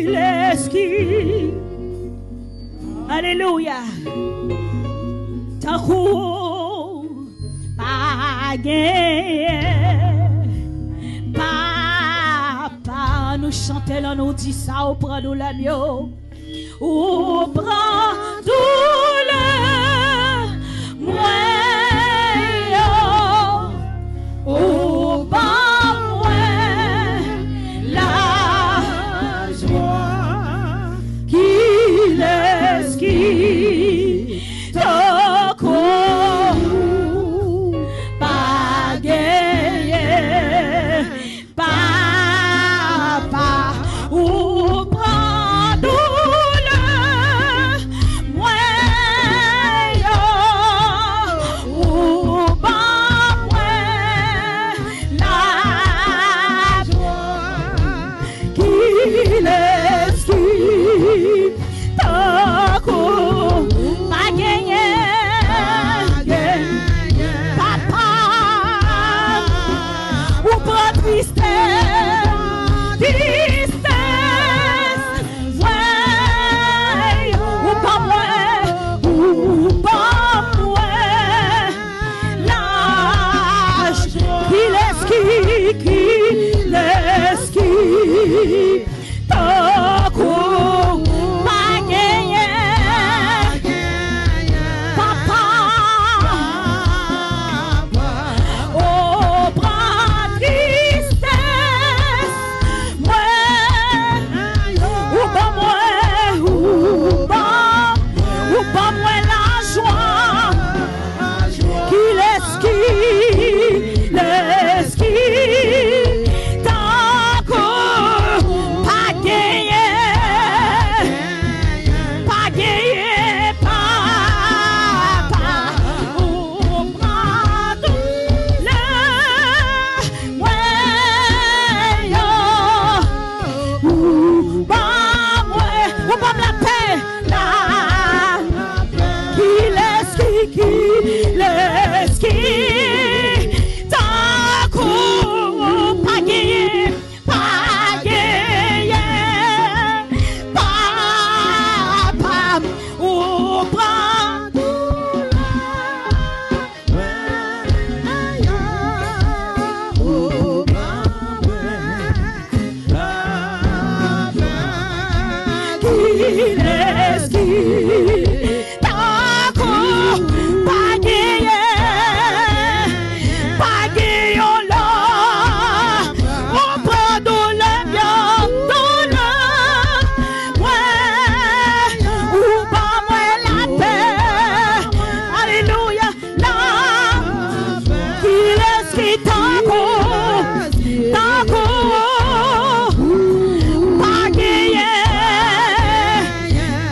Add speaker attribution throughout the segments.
Speaker 1: laisse qui. Alléluia. Takou papa nous chantons là nous dit ça au prend nous la mieux au prend douleur moi au bas moi la joie qui laisse qui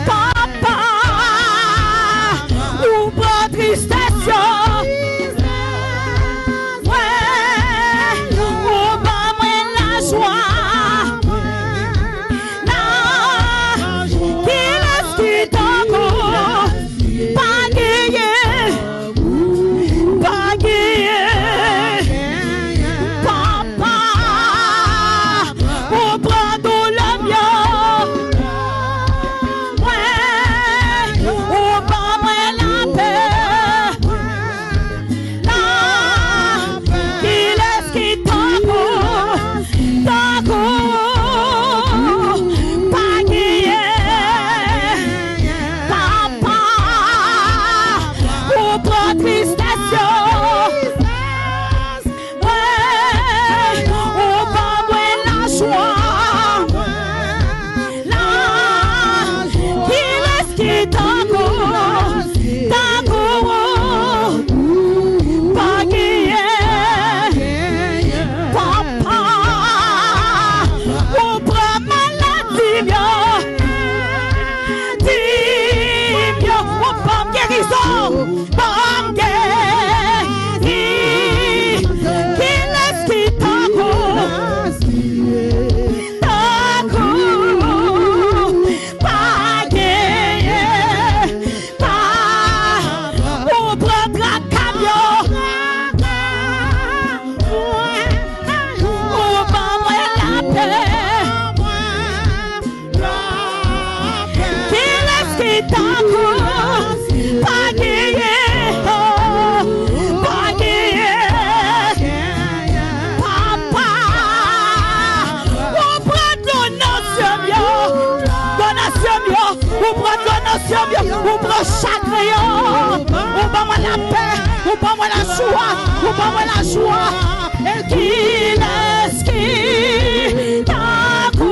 Speaker 1: papa Ou prendre l'onation, ou prendre chaque rayon. Ou pas moi la paix, ou pas moi la joie, ou pas moi la joie. Et qui laisse qui t'accompagne.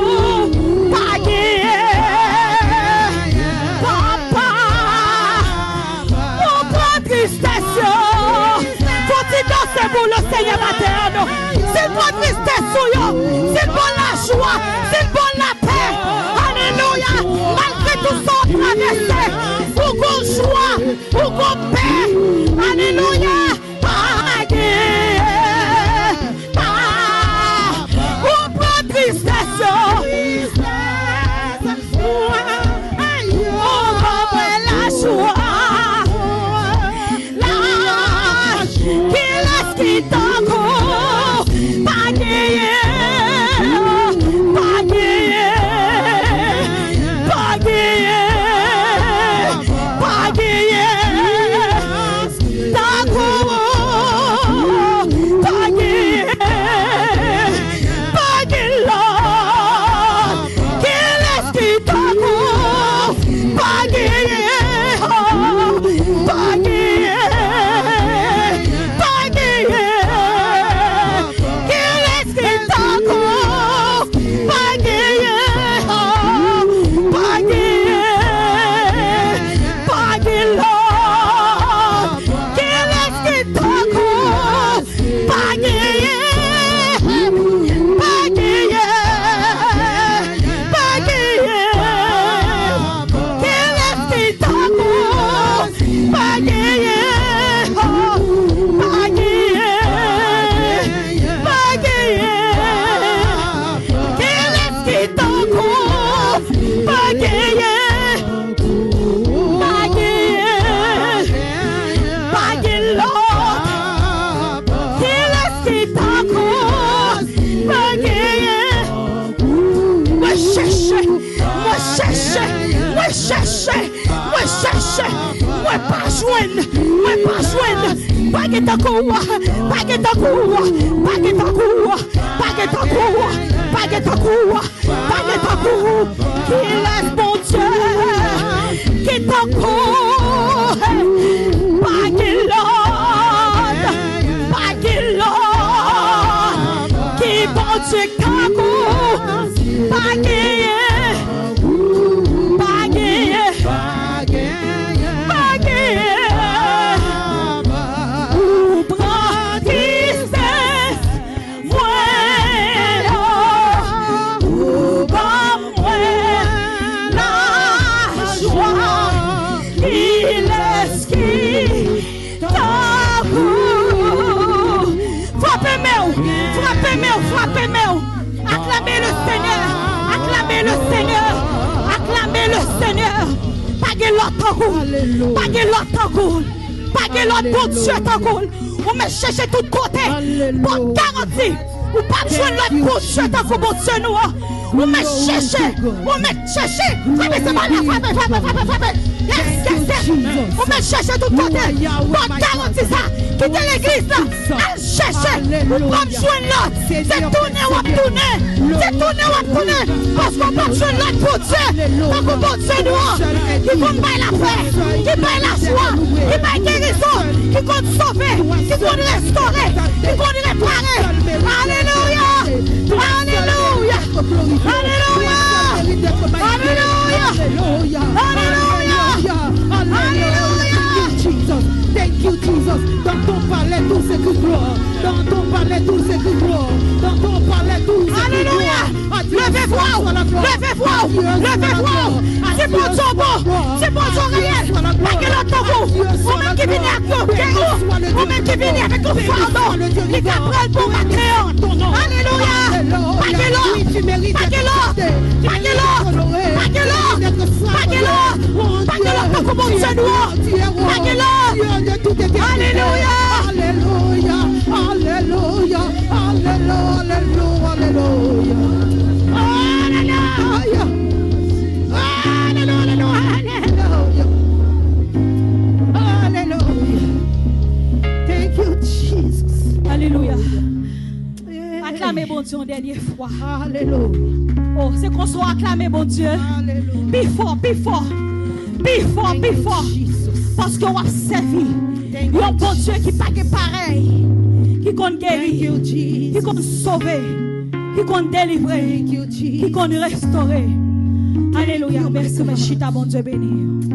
Speaker 1: Papa, ou prendre tristesse. Faut-il danser pour le Seigneur matin? C'est pour tristesse, c'est pour la joie, c'est pour la paix. Alléluia. Malgré tout ça, traversé, pour qu'on joie, pour qu'on paix. Alléluia. Ou prend tristesse. On va la joie. La qui laisse qui t'encourt. Pas gagné. Pas gagné. Pas gagné. Pas gagné. T'encourt. Pas gagné. Pas gagné. Qui laisse qui t'encourt. Pas gagné. Pas gagné. Pas gagné. Qui laisse qui t'encourt. Pas gagné. Pas gagné. Pas gagné. Qui laisse qui t'encourt. Pas gagné. Pas gagné. Pas gagné. Qui laisse qui t'encourt. Pas gagné. Pas gagné. Pas gagné. Qui laisse qui t'encourt. Pas gagné. Pas gagné. Pas gagné l'autre. Qui laisse qui t'encourt. Pas gagné. Moi chercher, moi chercher, moi chercher, moi chercher, moi pas joindre, moi pas joindre. Pas que ta cour, pas que ta cour, pas que ta cour, pas que ta cour, pas que ta cour, pas que ta cour. Qui laisse mon Dieu, qui t'encourt. Pas que l'autre, pas que l'autre. Qui bon Dieu t'encourt. Pas gagné. Pas gagné. Pas gagné. Ou prend tristesse. Moi, ou pas moi. La joie. Il laisse qui t'encourt. Frappez-moi, frappez-moi. Acclamez le Seigneur, acclamez le Seigneur, acclamez le Seigneur. Pas de l'autre goût, pas de l'autre goût, pas de l'autre bon Dieu t'en goût. On me cherche tout côté, bon garantie. Ou pas de jouer l'autre bon Dieu t'en goût, bon Dieu nous. On me cherche, on me cherche. Frappez, c'est pas là, frappez. Yes. On me cherche tout côté, bon garantie ça. Quittez l'église là, elle cherche, ou pas de jouer l'autre. C'est tourner ou à tourner, c'est tourner ou à tourner. Parce qu'on peut jouer l'autre pour Dieu, parce qu'on peut Dieu nous. Qui compte pas la paix, qui paye la joie, qui paye guérison, qui compte sauver, qui compte restaurer, qui compte réparer. Alléluia, alléluia, alléluia, alléluia, alléluia, alléluia.
Speaker 2: Thank you, Jesus. Dans ton palais, tout c'est que gloire. Dans ton palais, tout c'est que gloire. Dans ton palais, tout c'est que gloire.
Speaker 1: Levez-vous, levez-vous, levez-vous. C'est pour ton bon, c'est pour ton réel. Pas que l'autre vous, ou même qui vient avec nous, ou même qui vient avec nous fardeau, qui t'apprennent pour ma créante. Alléluia. Pas que l'autre, pas que l'autre, pas que l'autre, pas que l'autre, pas que l'autre, pas que l'autre, comme on se doit, pas que l'autre. Alléluia.
Speaker 2: Alléluia. Alléluia. Alléluia. Alléluia.
Speaker 1: Alléluia. acclamer bon Dieu une dernière fois.
Speaker 2: Alléluia.
Speaker 1: Oh, c'est qu'on soit acclamé bon Dieu.
Speaker 2: Alléluia.
Speaker 1: Plus fort, plus fort. Plus fort, plus fort. Parce qu'on va servir. Il y a un bon Dieu qui pas pareil. Qui compte guérir. Qui compte sauver. Qui compte délivrer. Qui compte restaurer. Alléluia. Merci, mes chita, bon Dieu béni.